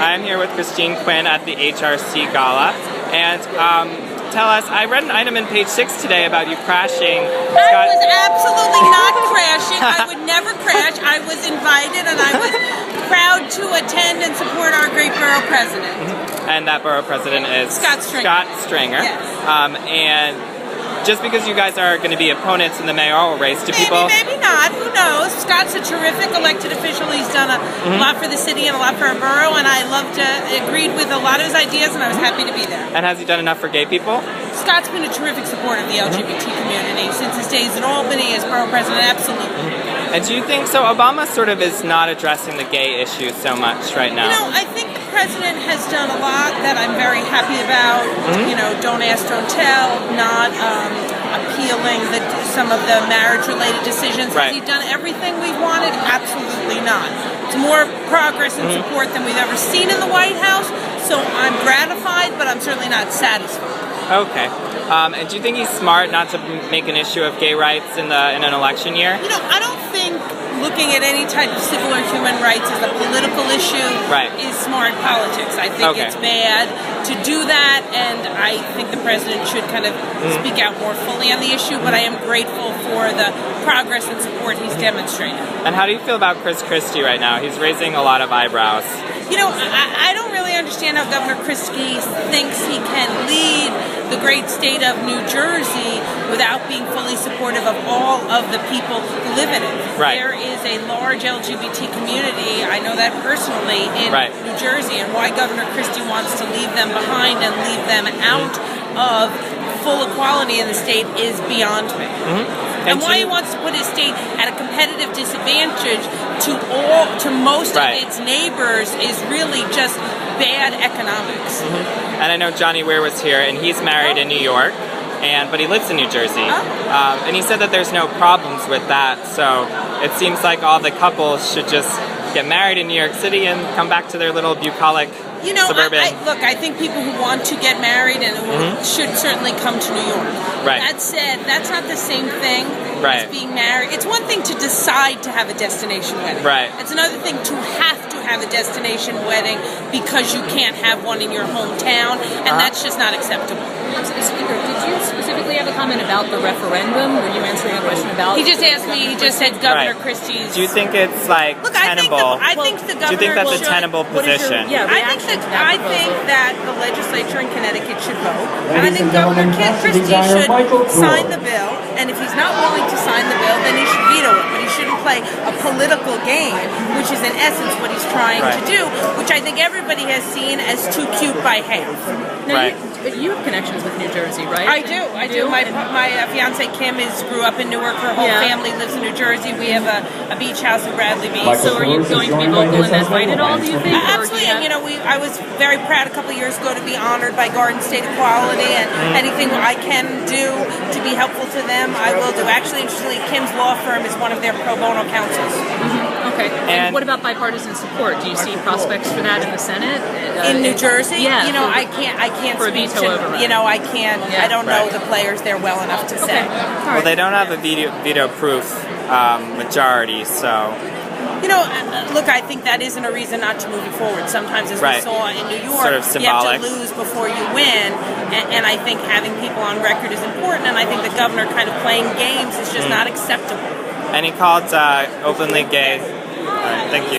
I'm here with Christine Quinn at the HRC Gala, and tell us, I read an item in page 6 today about you crashing. I was absolutely not crashing. I would never crash. I was invited and I was proud to attend and support our great borough president. And that borough president is Scott Stringer. Scott Stringer. Yes. And just because you guys are going to be opponents in the mayoral race, do people... Maybe not. Who knows? Scott's a terrific elected official. He's done a lot for the city and a lot for our borough, and I agreed with a lot of his ideas, and I was happy to be there. And has he done enough for gay people? Scott's been a terrific supporter of the LGBT community since his days in Albany as borough president, absolutely. And do you think, so Obama sort of is not addressing the gay issue so much right now? You know, I think the president has done a lot that I'm very happy about. You know, don't ask, don't tell, not appealing some of the marriage-related decisions. Right. Has he done everything we've wanted? Absolutely not. It's more progress and support than we've ever seen in the White House, so I'm gratified, but I'm certainly not satisfied. Okay. And do you think he's smart not to make an issue of gay rights in an election year? You know, I don't think looking at any type of civil or human rights as a political issue is smart politics. I think it's bad to do that, and I think the president should kind of speak out more fully on the issue, but I am grateful for the progress and support he's demonstrated. And how do you feel about Chris Christie right now? He's raising a lot of eyebrows. You know, I don't really understand how Governor Christie thinks he can lead the great state of New Jersey without being fully supportive of all of the people who live in it. Right. There is a large LGBT community, I know that personally, in New Jersey, and why Governor Christie wants to leave them behind and leave them out of full equality in the state is beyond me. And why he wants to put his state at a competitive disadvantage to most of its neighbors is really just bad economics. And I know Johnny Weir was here, and he's married in New York, but he lives in New Jersey. And he said that there's no problems with that, so it seems like all the couples should just get married in New York City and come back to their little bucolic suburban. Look, I think people who want to get married and who should certainly come to New York. That said, that's not the same thing as being married. It's one thing to decide to have a destination wedding. It's another thing to have a destination wedding because you can't have one in your hometown, and that's just not acceptable. Speaker, did you specifically have a comment about the referendum? Were you answering a question about? He just asked me. He just said Governor Christie's. Do you think it's tenable? I think the governor. Do you think that's a tenable position? I think that the legislature in Connecticut should vote, and I think Governor Christie should sign the bill. And if he's not willing to sign the bill, then he should veto it. But he shouldn't play a political game, which is in essence what he's trying to do, which I think everybody has seen as too cute by half. Now, you have connections with New Jersey, right? I do. My fiance Kim grew up in Newark. Her whole family lives in New Jersey. We have a beach house in Bradley Beach. So are you going to be vocal in that fight at all, do you think? Absolutely. And I was very proud a couple of years ago to be honored by Garden State Equality, and anything I can do to be helpful to them, I will do. Actually, interestingly, Kim's law firm is one of their pro bono counsels. Okay. And what about bipartisan support? Do you see prospects for that in the Senate? In New Jersey? Yeah. I can't speak to, I can't, I don't know the players there well enough to say. Well, they don't have a veto-proof majority, so... Look, I think that isn't a reason not to move it forward. Sometimes, as we saw in New York, sort of you have to lose before you win, and I think having people on record is important, and I think the governor kind of playing games is just not acceptable. And he called openly gay. Thank you.